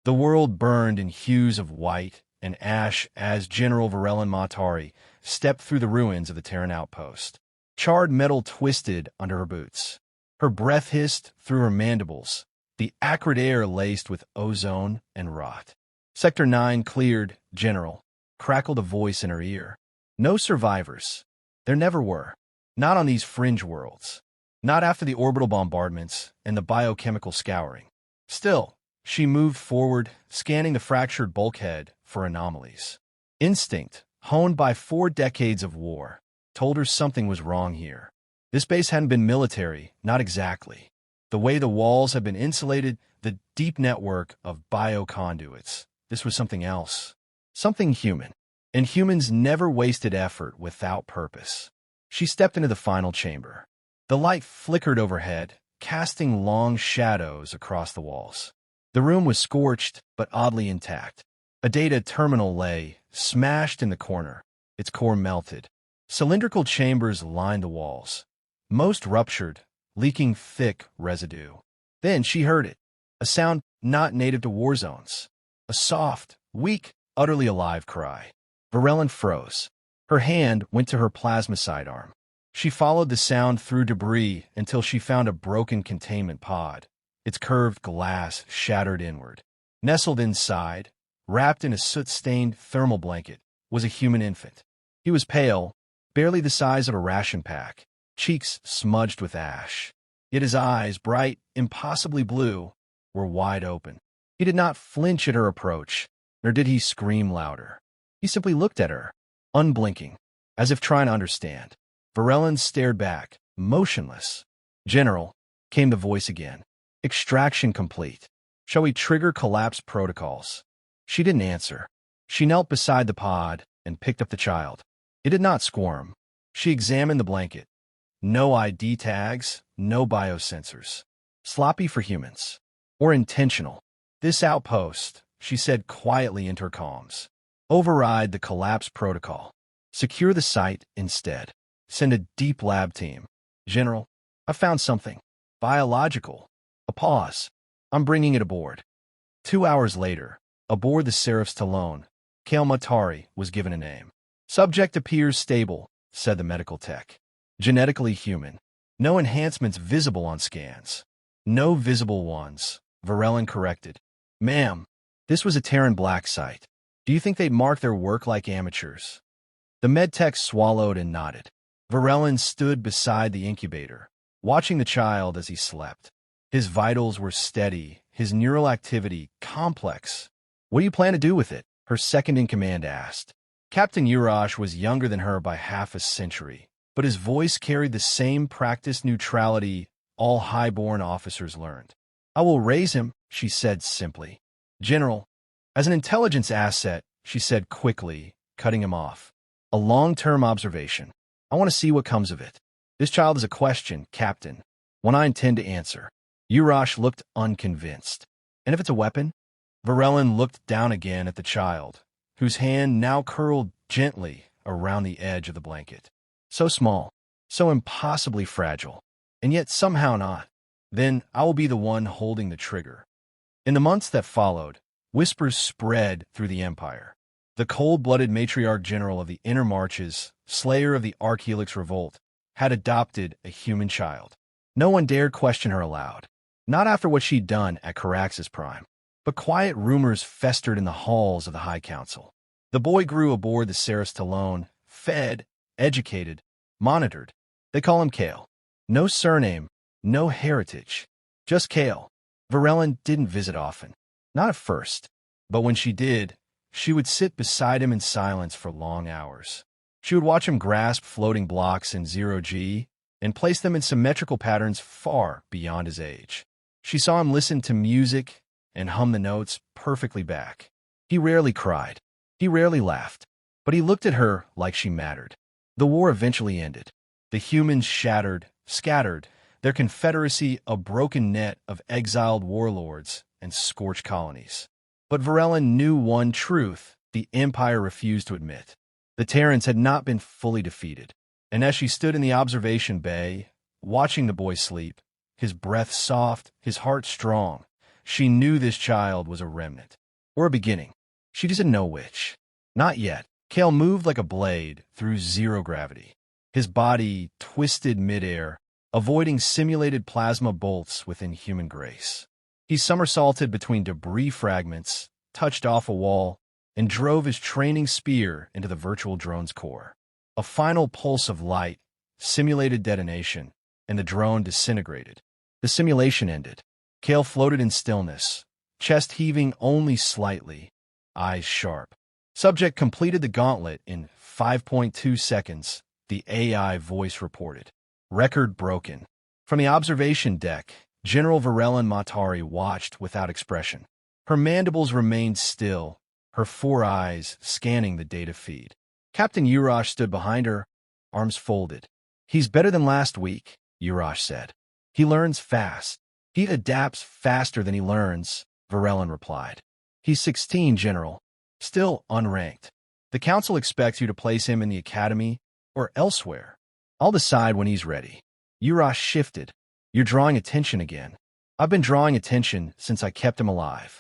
The world burned in hues of white and ash as General Varellin Matari stepped through the ruins of the Terran outpost. Charred metal twisted under her boots. Her breath hissed through her mandibles, the acrid air laced with ozone and rot. Sector 9 cleared, General, crackled a voice in her ear. No survivors. There never were. Not on these fringe worlds. Not after the orbital bombardments and the biochemical scouring. Still, she moved forward, scanning the fractured bulkhead for anomalies. Instinct, honed by 4 decades of war, told her something was wrong here. This base hadn't been military, not exactly. The way the walls had been insulated, the deep network of bioconduits, this was something else. Something human. And humans never wasted effort without purpose. She stepped into the final chamber. The light flickered overhead, casting long shadows across the walls. The room was scorched, but oddly intact. A data terminal lay, smashed in the corner, its core melted. Cylindrical chambers lined the walls, most ruptured, leaking thick residue. Then she heard it, a sound not native to war zones. A soft, weak, utterly alive cry. Varellin froze. Her hand went to her plasma sidearm. She followed the sound through debris until she found a broken containment pod, its curved glass shattered inward. Nestled inside, wrapped in a soot-stained thermal blanket, was a human infant. He was pale, barely the size of a ration pack, cheeks smudged with ash. Yet his eyes, bright, impossibly blue, were wide open. He did not flinch at her approach, nor did he scream louder. He simply looked at her, unblinking, as if trying to understand. Varellin stared back, motionless. "General," came the voice again. "Extraction complete. Shall we trigger collapse protocols?" She didn't answer. She knelt beside the pod and picked up the child. It did not squirm. She examined the blanket. No ID tags, no biosensors. Sloppy for humans. Or intentional. "This outpost," she said quietly into her comms. "Override the collapse protocol. Secure the site instead. Send a deep lab team. General, I found something. Biological." A pause. "I'm bringing it aboard." 2 hours later, aboard the Seraph's Talon, Kael Matari was given a name. "Subject appears stable," said the medical tech. "Genetically human. No enhancements visible on scans." "No visible ones," Varellin corrected. "Ma'am, this was a Terran black site. Do you think they'd mark their work like amateurs?" The medtech swallowed and nodded. Varellin stood beside the incubator, watching the child as he slept. His vitals were steady, his neural activity complex. "What do you plan to do with it?" her second-in-command asked. Captain Urash was younger than her by half a century, but his voice carried the same practiced neutrality all highborn officers learned. "I will raise him," she said simply. "General, as an intelligence asset," she said quickly, cutting him off. "A long-term observation. I want to see what comes of it. This child is a question, Captain, one I intend to answer." Urash looked unconvinced. "And if it's a weapon?" Varellin looked down again at the child, whose hand now curled gently around the edge of the blanket. So small, so impossibly fragile, and yet somehow not. "Then I will be the one holding the trigger." In the months that followed, whispers spread through the Empire. The cold-blooded matriarch general of the Inner Marches, slayer of the Arch-Helix Revolt, had adopted a human child. No one dared question her aloud. Not after what she'd done at Carax's Prime. But quiet rumors festered in the halls of the High Council. The boy grew aboard the Seraph's Talon, fed, educated, monitored. They call him Kael. No surname, no heritage. Just Kael. Varellin didn't visit often. Not at first. But when she did, she would sit beside him in silence for long hours. She would watch him grasp floating blocks in 0G and place them in symmetrical patterns far beyond his age. She saw him listen to music and hum the notes perfectly back. He rarely cried. He rarely laughed. But he looked at her like she mattered. The war eventually ended. The humans shattered, scattered, their confederacy a broken net of exiled warlords and scorched colonies. But Varellin knew one truth the Empire refused to admit. The Terrans had not been fully defeated. And as she stood in the observation bay, watching the boy sleep, his breath soft, his heart strong, She knew this child was a remnant, or a beginning. She just didn't know which. Not yet. Kael moved like a blade through zero gravity. His body twisted midair, avoiding simulated plasma bolts with inhuman grace. He somersaulted between debris fragments, touched off a wall, and drove his training spear into the virtual drone's core. A final pulse of light, simulated detonation, and the drone disintegrated. The simulation ended. Kael floated in stillness, chest heaving only slightly, eyes sharp. Subject completed the gauntlet in 5.2 seconds, the AI voice reported. Record broken. From the observation deck, General Varelen Matari watched without expression. Her mandibles remained still, her 4 eyes scanning the data feed. Captain Urash stood behind her, arms folded. He's better than last week, Urash said. He learns fast. He adapts faster than he learns, Varelen replied. He's 16, General. Still unranked. The Council expects you to place him in the Academy or elsewhere. I'll decide when he's ready. Urash shifted. You're drawing attention again. I've been drawing attention since I kept him alive.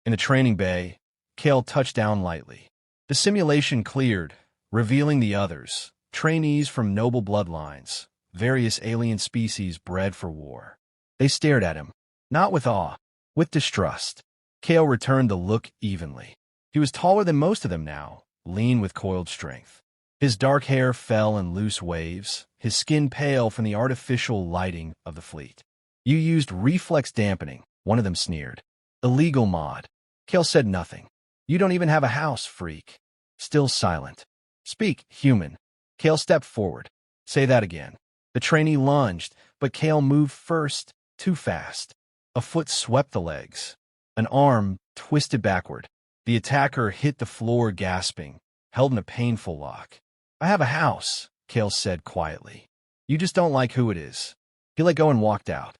In the training bay, Kael touched down lightly. The simulation cleared, revealing the others, trainees from noble bloodlines, various alien species bred for war. They stared at him, not with awe, with distrust. Kael returned the look evenly. He was taller than most of them now, lean with coiled strength. His dark hair fell in loose waves, his skin pale from the artificial lighting of the fleet. You used reflex dampening, one of them sneered. Illegal mod. Kael said nothing. You don't even have a house, freak. Still silent. Speak, human. Kael stepped forward. Say that again. The trainee lunged, but Kael moved first, too fast. A foot swept the legs. An arm twisted backward. The attacker hit the floor gasping, held in a painful lock. I have a house, Kael said quietly. You just don't like who it is. He let go and walked out.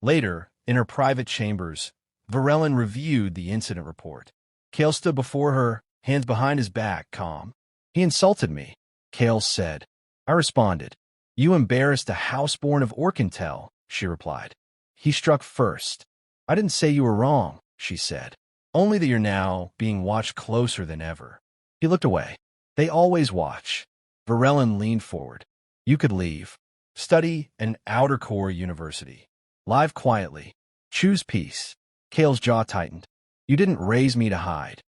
Later, in her private chambers, Varelen reviewed the incident report. Kael stood before her, hands behind his back, calm. He insulted me, Kael said. I responded. You embarrassed a houseborn of ntil, she replied. He struck first. I didn't say you were wrong, she said. Only that you're now being watched closer than ever. He looked away. They always watch. Varelen leaned forward. You could leave. Study an outer core university. Live quietly. Choose peace. Kael's jaw tightened. You didn't raise me to hide.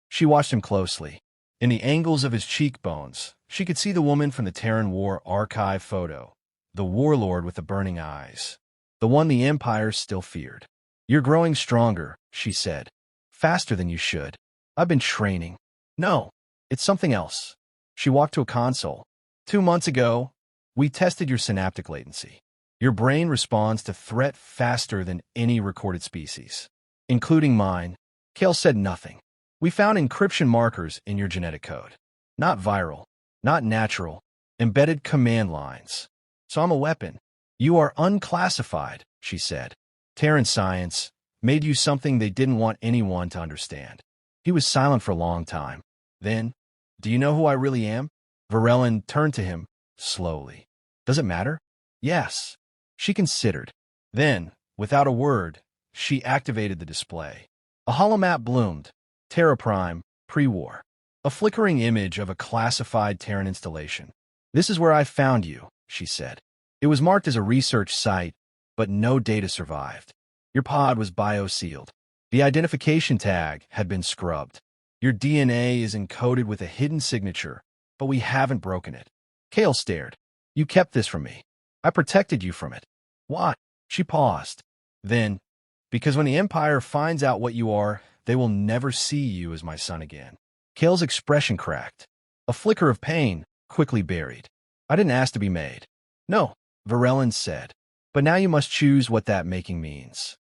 She watched him closely. In the angles of his cheekbones, she could see the woman from the Terran War archive photo, the warlord with the burning eyes, the one the Empire still feared. You're growing stronger, she said. Faster than you should. I've been training. No, it's something else. She walked to a console. 2 months ago, we tested your synaptic latency. Your brain responds to threat faster than any recorded species, including mine. Kael said nothing. We found encryption markers in your genetic code. Not viral, not natural, embedded command lines. So I'm a weapon. You are unclassified, she said. Terran science made you something they didn't want anyone to understand. He was silent for a long time. Then, do you know who I really am? Varelen turned to him, slowly. Does it matter? Yes. She considered. Then, without a word, she activated the display. A holomap bloomed. Terra Prime, pre-war. A flickering image of a classified Terran installation. This is where I found you, she said. It was marked as a research site, but no data survived. Your pod was bio-sealed. The identification tag had been scrubbed. Your DNA is encoded with a hidden signature, but we haven't broken it. Kael stared. You kept this from me. I protected you from it. Why? She paused. Then, because when the Empire finds out what you are, they will never see you as my son again. Kael's expression cracked. A flicker of pain, quickly buried. I didn't ask to be made. No, Varelen said. But now you must choose what that making means.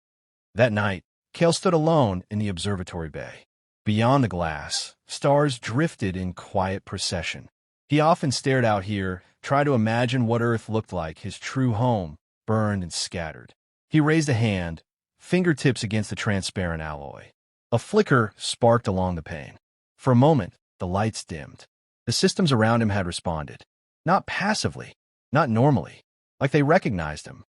That night, Kael stood alone in the observatory bay. Beyond the glass, stars drifted in quiet procession. He often stared out here, tried to imagine what Earth looked like, his true home, burned and scattered. He raised a hand, fingertips against the transparent alloy. A flicker sparked along the pane. For a moment, the lights dimmed. The systems around him had responded. Not passively, not normally, like they recognized him.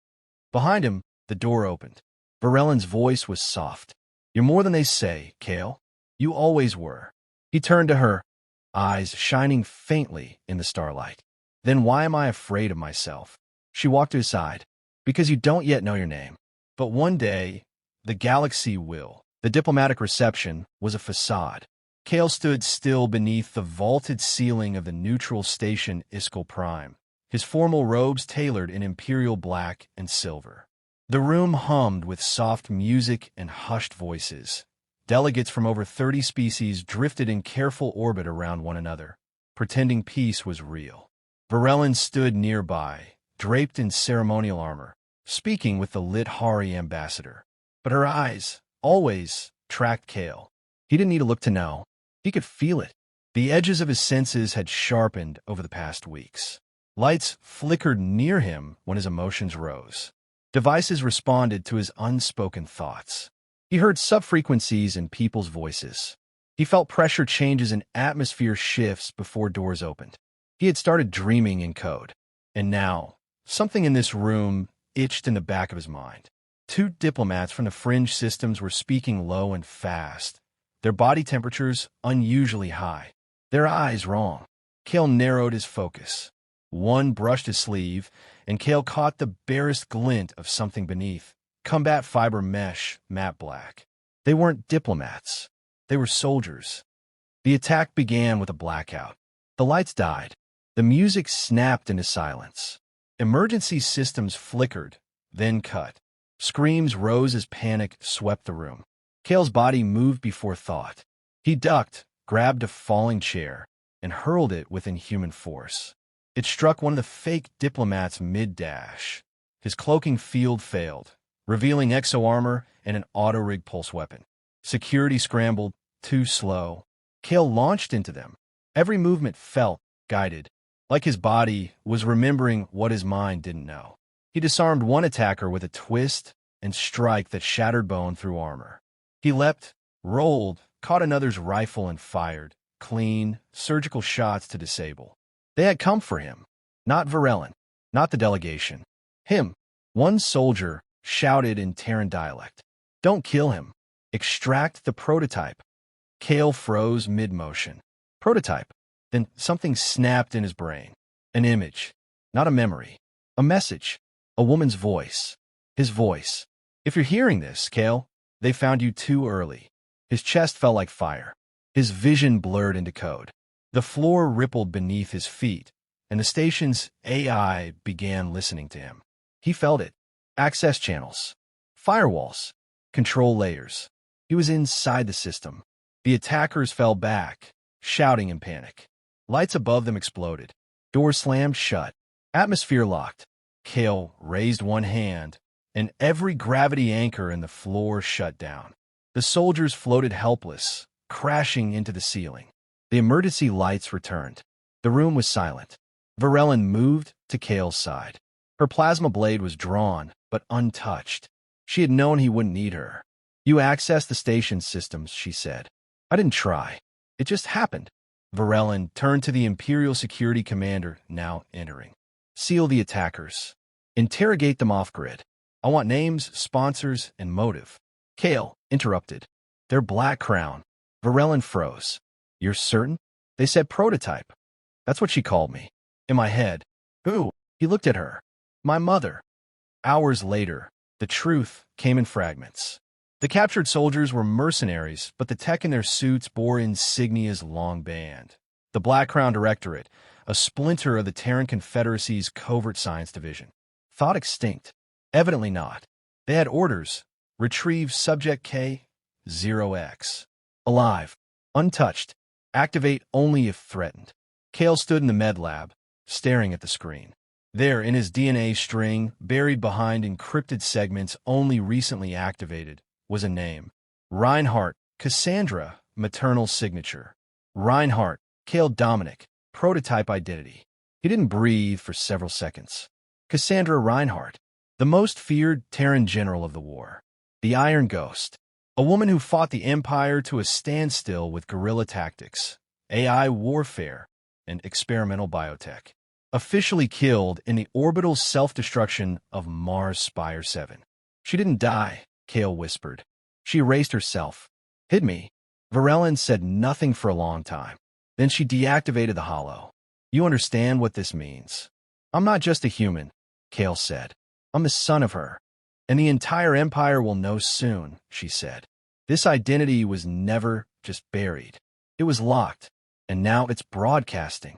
Behind him, the door opened. Varellan's voice was soft. "You're more than they say, Kael. You always were." He turned to her, eyes shining faintly in the starlight. "Then why am I afraid of myself?" She walked to his side. "Because you don't yet know your name. But one day, the galaxy will." The diplomatic reception was a facade. Kael stood still beneath the vaulted ceiling of the neutral station Iskal Prime, his formal robes tailored in imperial black and silver. The room hummed with soft music and hushed voices. Delegates from over 30 species drifted in careful orbit around one another, pretending peace was real. Varellan stood nearby, draped in ceremonial armor, speaking with the Lit-Hari ambassador. But her eyes, always, tracked Kael. He didn't need to look to know. He could feel it. The edges of his senses had sharpened over the past weeks. Lights flickered near him when his emotions rose. Devices responded to his unspoken thoughts. He heard subfrequencies in people's voices. He felt pressure changes and atmosphere shifts before doors opened. He had started dreaming in code. And now, something in this room itched in the back of his mind. 2 diplomats from the fringe systems were speaking low and fast, their body temperatures unusually high, their eyes wrong. Kael narrowed his focus. One brushed his sleeve, and Kael caught the barest glint of something beneath. Combat fiber mesh, matte black. They weren't diplomats. They were soldiers. The attack began with a blackout. The lights died. The music snapped into silence. Emergency systems flickered, then cut. Screams rose as panic swept the room. Kael's body moved before thought. He ducked, grabbed a falling chair, and hurled it with inhuman force. It struck one of the fake diplomats mid-dash. His cloaking field failed, revealing exo-armor and an auto-rig pulse weapon. Security scrambled, too slow. Kael launched into them. Every movement felt guided, like his body was remembering what his mind didn't know. He disarmed one attacker with a twist and strike that shattered bone through armor. He leapt, rolled, caught another's rifle and fired, clean, surgical shots to disable. They had come for him. Not Varellan, not the delegation. Him. One soldier shouted in Terran dialect. "Don't kill him. Extract the prototype." Kael froze mid-motion. Prototype. Then something snapped in his brain. An image. Not a memory. A message. A woman's voice. His voice. "If you're hearing this, Kael, they found you too early." His chest felt like fire. His vision blurred into code. The floor rippled beneath his feet, and the station's AI began listening to him. He felt it. Access channels. Firewalls. Control layers. He was inside the system. The attackers fell back, shouting in panic. Lights above them exploded. Doors slammed shut. Atmosphere locked. Kael raised one hand, and every gravity anchor in the floor shut down. The soldiers floated helpless, crashing into the ceiling. The emergency lights returned. The room was silent. Varellan moved to Kael's side. Her plasma blade was drawn, but untouched. She had known he wouldn't need her. "You accessed the station systems," she said. "I didn't try. It just happened." Varellan turned to the Imperial Security Commander, now entering. "Seal the attackers. Interrogate them off-grid. I want names, sponsors, and motive." Kael interrupted. "Their black crown." Varellan froze. "You're certain?" "They said prototype. That's what she called me." In my head. "Who?" He looked at her. "My mother." Hours later, the truth came in fragments. The captured soldiers were mercenaries, but the tech in their suits bore insignias long banned. The Black Crown Directorate, a splinter of the Terran Confederacy's Covert Science Division. Thought extinct. Evidently not. They had orders. Retrieve Subject K-0X. Alive. Untouched. Activate only if threatened. Kael stood in the med lab, staring at the screen. There, in his DNA string, buried behind encrypted segments only recently activated, was a name. Reinhardt, Cassandra, maternal signature. Reinhardt, Kael Dominic, prototype identity. He didn't breathe for several seconds. Cassandra Reinhardt, the most feared Terran general of the war. The Iron Ghost, a woman who fought the Empire to a standstill with guerrilla tactics, AI warfare, and experimental biotech. Officially killed in the orbital self-destruction of Mars Spire 7. She didn't die. Kael whispered. She erased herself. Hid me. Varellin said nothing for a long time. Then she deactivated the holo. You understand what this means. I'm not just a human, Kael said. I'm the son of her. And the entire empire will know soon, she said. This identity was never just buried. It was locked, and now it's broadcasting.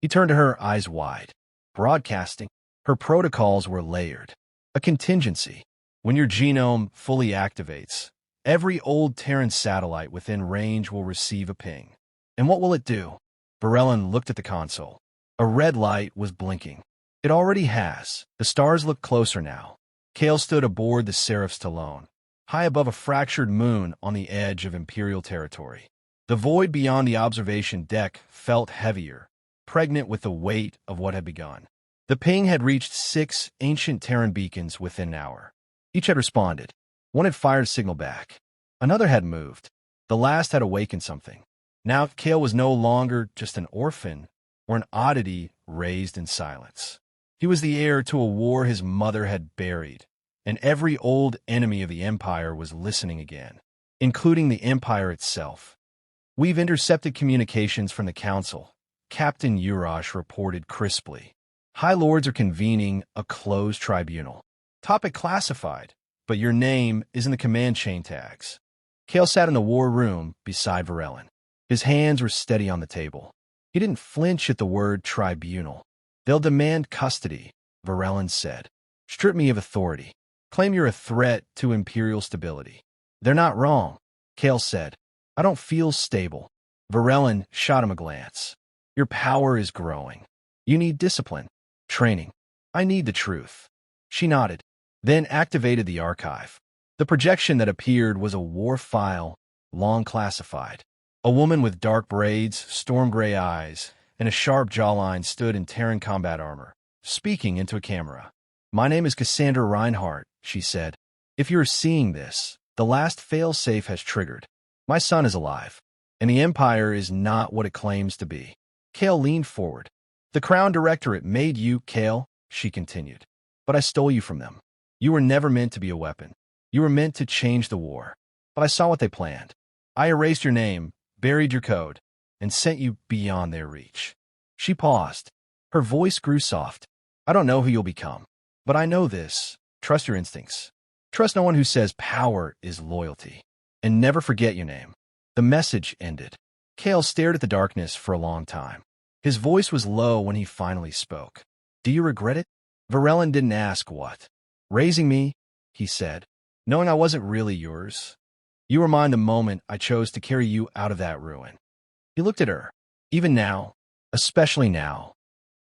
He turned to her, eyes wide. Broadcasting? Her protocols were layered. A contingency. When your genome fully activates, every old Terran satellite within range will receive a ping. And what will it do? Varellin looked at the console. A red light was blinking. It already has. The stars look closer now. Kael stood aboard the Seraph's Talon, high above a fractured moon on the edge of Imperial territory. The void beyond the observation deck felt heavier, pregnant with the weight of what had begun. The ping had reached 6 ancient Terran beacons within an hour. Each had responded. One had fired a signal back. Another had moved. The last had awakened something. Now Kael was no longer just an orphan or an oddity raised in silence. He was the heir to a war his mother had buried, and every old enemy of the Empire was listening again, including the Empire itself. We've intercepted communications from the Council, Captain Urash reported crisply. High Lords are convening a closed tribunal. Topic classified, but your name is in the command chain tags. Kael sat in the war room beside Varellin. His hands were steady on the table. He didn't flinch at the word tribunal. They'll demand custody, Varellin said. Strip me of authority. Claim you're a threat to Imperial stability. They're not wrong, Kael said. I don't feel stable. Varellin shot him a glance. Your power is growing. You need discipline. Training. I need the truth. She nodded, then activated the archive. The projection that appeared was a war file, long classified. A woman with dark braids, storm gray eyes, and a sharp jawline stood in Terran combat armor, speaking into a camera. My name is Cassandra Reinhardt, she said. If you're seeing this, the last failsafe has triggered. My son is alive, and the Empire is not what it claims to be. Kael leaned forward. The Crown Directorate made you, Kael, she continued. But I stole you from them. You were never meant to be a weapon. You were meant to change the war. But I saw what they planned. I erased your name, buried your code, and sent you beyond their reach. She paused. Her voice grew soft. I don't know who you'll become, but I know this. Trust your instincts. Trust no one who says power is loyalty. And never forget your name. The message ended. Kael stared at the darkness for a long time. His voice was low when he finally spoke. Do you regret it? Varellin didn't ask what. Raising me, he said, knowing I wasn't really yours. You were mine the moment I chose to carry you out of that ruin. He looked at her. Even now, especially now.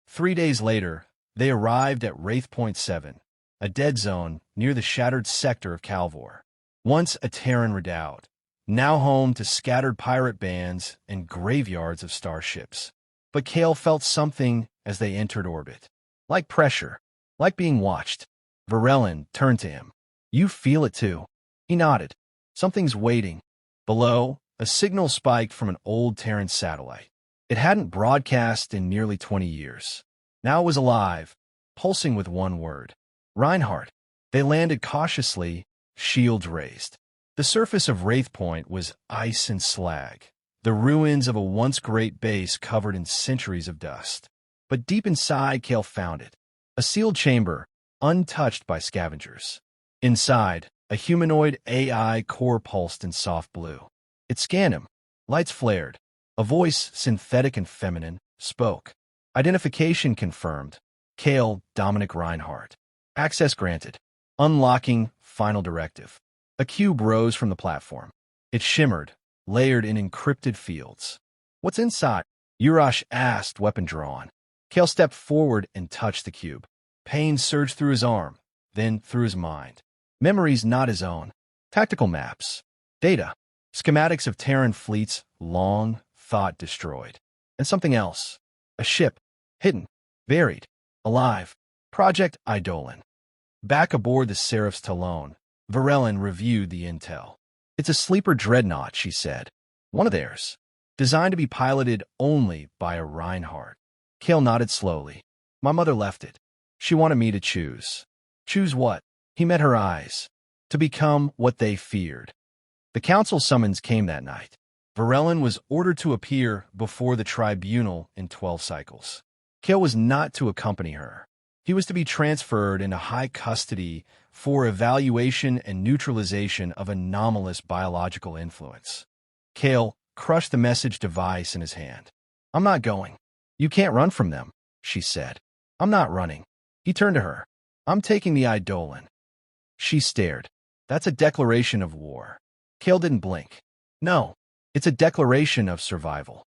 3 days later, they arrived at Wraith Point 7, a dead zone near the shattered sector of Calvor. Once a Terran redoubt, now home to scattered pirate bands and graveyards of starships. But Kael felt something as they entered orbit. Like pressure, like being watched. Varellin turned to him. You feel it too. He nodded. Something's waiting. Below, a signal spiked from an old Terran satellite. It hadn't broadcast in nearly 20 years. Now it was alive, pulsing with one word. Reinhardt. They landed cautiously, shields raised. The surface of Wraith Point was ice and slag, the ruins of a once great base covered in centuries of dust. But deep inside, Kael found it. A sealed chamber, untouched by scavengers. Inside, a humanoid AI core pulsed in soft blue. It scanned him. Lights flared. A voice, synthetic and feminine, spoke. Identification confirmed. Kael Dominic Reinhardt. Access granted. Unlocking final directive. A cube rose from the platform. It shimmered, layered in encrypted fields. What's inside? Urash asked, weapon drawn. Kael stepped forward and touched the cube. Pain surged through his arm, then through his mind. Memories not his own. Tactical maps. Data. Schematics of Terran fleets long thought destroyed. And something else. A ship. Hidden. Buried. Alive. Project Eidolon. Back aboard the Seraph's Talon, Varellin reviewed the intel. It's a sleeper dreadnought, she said. One of theirs. Designed to be piloted only by a Reinhardt. Kael nodded slowly. My mother left it. She wanted me to choose. Choose what? He met her eyes. to become what they feared. The council summons came that night. Varellin was ordered to appear before the tribunal in 12 cycles. Kael was not to accompany her. He was to be transferred into high custody for evaluation and neutralization of anomalous biological influence. Kael crushed the message device in his hand. "I'm not going." "You can't run from them," she said. "I'm not running." He turned to her. "I'm taking the Eidolon." She stared. "That's a declaration of war." Kael didn't blink. "No, it's a declaration of survival."